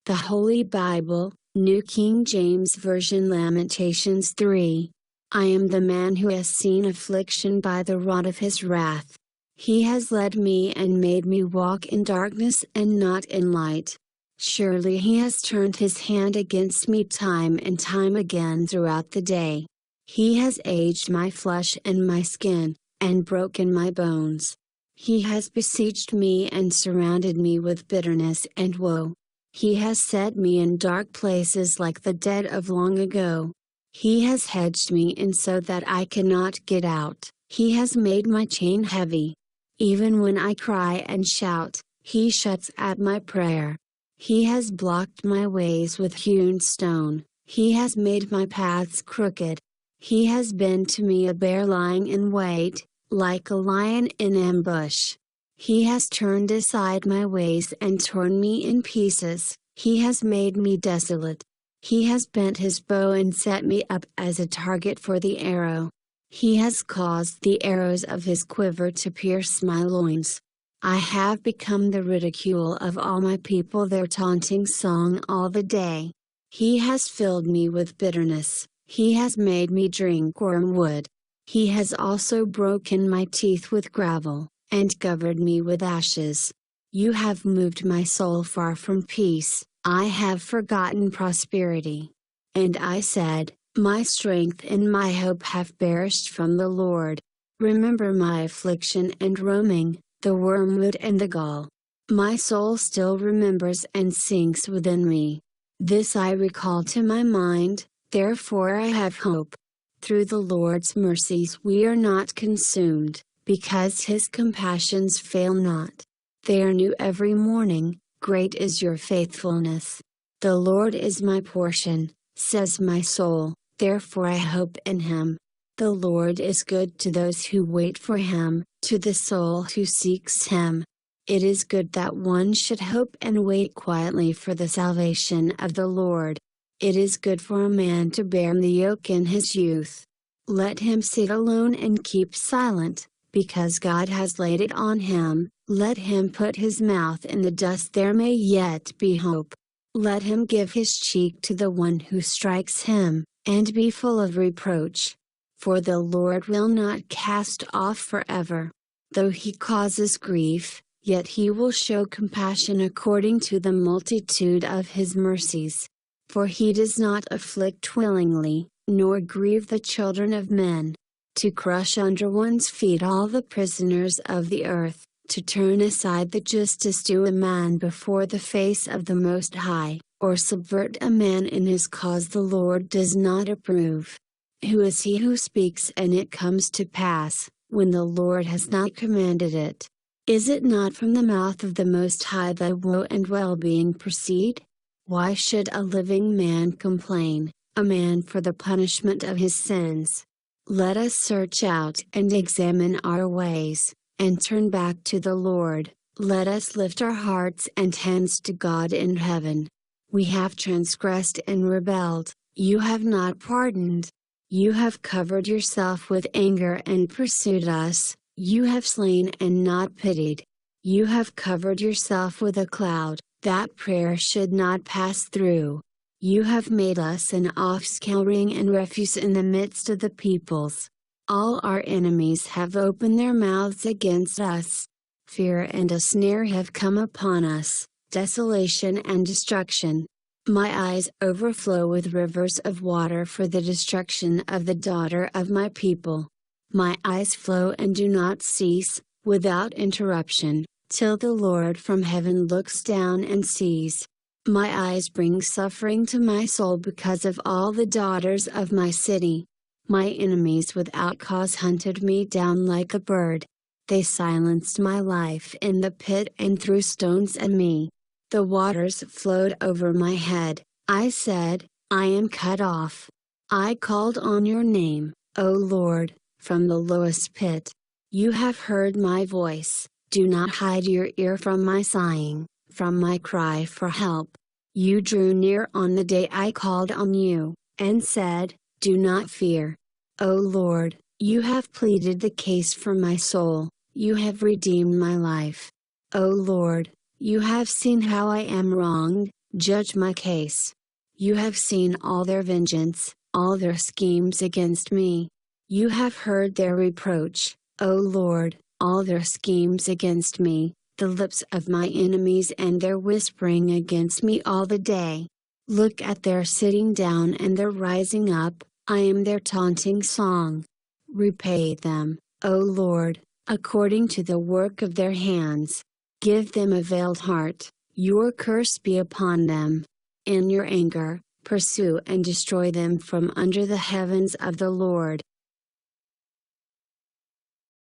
The Holy Bible, New King James Version. Lamentations 3. I am the man who has seen affliction by the rod of his wrath. He has led me and made me walk in darkness and not in light. Surely he has turned his hand against me time and time again throughout the day. He has aged my flesh and my skin, and broken my bones. He has besieged me and surrounded me with bitterness and woe. He has set me in dark places like the dead of long ago. He has hedged me in so that I cannot get out. He has made my chain heavy. Even when I cry and shout, he shuts at my prayer. He has blocked my ways with hewn stone. He has made my paths crooked. He has been to me a bear lying in wait, like a lion in ambush. He has turned aside my ways and torn me in pieces. He has made me desolate. He has bent his bow and set me up as a target for the arrow. He has caused the arrows of his quiver to pierce my loins. I have become the ridicule of all my people, their taunting song all the day. He has filled me with bitterness. He has made me drink wormwood. He has also broken my teeth with gravel, and covered me with ashes. You have moved my soul far from peace. I have forgotten prosperity. And I said, my strength and my hope have perished from the Lord. Remember my affliction and roaming, the wormwood and the gall. My soul still remembers and sinks within me. This I recall to my mind, therefore I have hope. Through the Lord's mercies we are not consumed, because his compassions fail not. They are new every morning, great is your faithfulness. The Lord is my portion, says my soul, therefore I hope in him. The Lord is good to those who wait for him, to the soul who seeks him. It is good that one should hope and wait quietly for the salvation of the Lord. It is good for a man to bear the yoke in his youth. Let him sit alone and keep silent, because God has laid it on him. Let him put his mouth in the dust, there may yet be hope. Let him give his cheek to the one who strikes him, and be full of reproach. For the Lord will not cast off forever. Though he causes grief, yet he will show compassion according to the multitude of his mercies. For he does not afflict willingly, nor grieve the children of men. To crush under one's feet all the prisoners of the earth, to turn aside the justice due a man before the face of the Most High, or subvert a man in his cause, the Lord does not approve. Who is he who speaks and it comes to pass, when the Lord has not commanded it? Is it not from the mouth of the Most High that woe and well-being proceed? Why should a living man complain, a man for the punishment of his sins? Let us search out and examine our ways, and turn back to the Lord. Let us lift our hearts and hands to God in heaven. We have transgressed and rebelled, you have not pardoned. You have covered yourself with anger and pursued us, you have slain and not pitied. You have covered yourself with a cloud, that prayer should not pass through. You have made us an offscouring and refuse in the midst of the peoples. All our enemies have opened their mouths against us. Fear and a snare have come upon us, desolation and destruction. My eyes overflow with rivers of water for the destruction of the daughter of my people. My eyes flow and do not cease, without interruption, till the Lord from heaven looks down and sees. My eyes bring suffering to my soul because of all the daughters of my city. My enemies without cause hunted me down like a bird. They silenced my life in the pit and threw stones at me. The waters flowed over my head. I said, I am cut off. I called on your name, O Lord, from the lowest pit. You have heard my voice. Do not hide your ear from my sighing, from my cry for help. You drew near on the day I called on you, and said, do not fear. O Lord, you have pleaded the case for my soul, you have redeemed my life. O Lord, you have seen how I am wronged, Judge my case. You have seen all their vengeance, all their schemes against me. You have heard their reproach, O Lord, all their schemes against me, the lips of my enemies and their whispering against me all the day. Look at their sitting down and their rising up, I am their taunting song. Repay them, O Lord, according to the work of their hands. Give them a veiled heart, your curse be upon them. In your anger, pursue and destroy them from under the heavens of the Lord.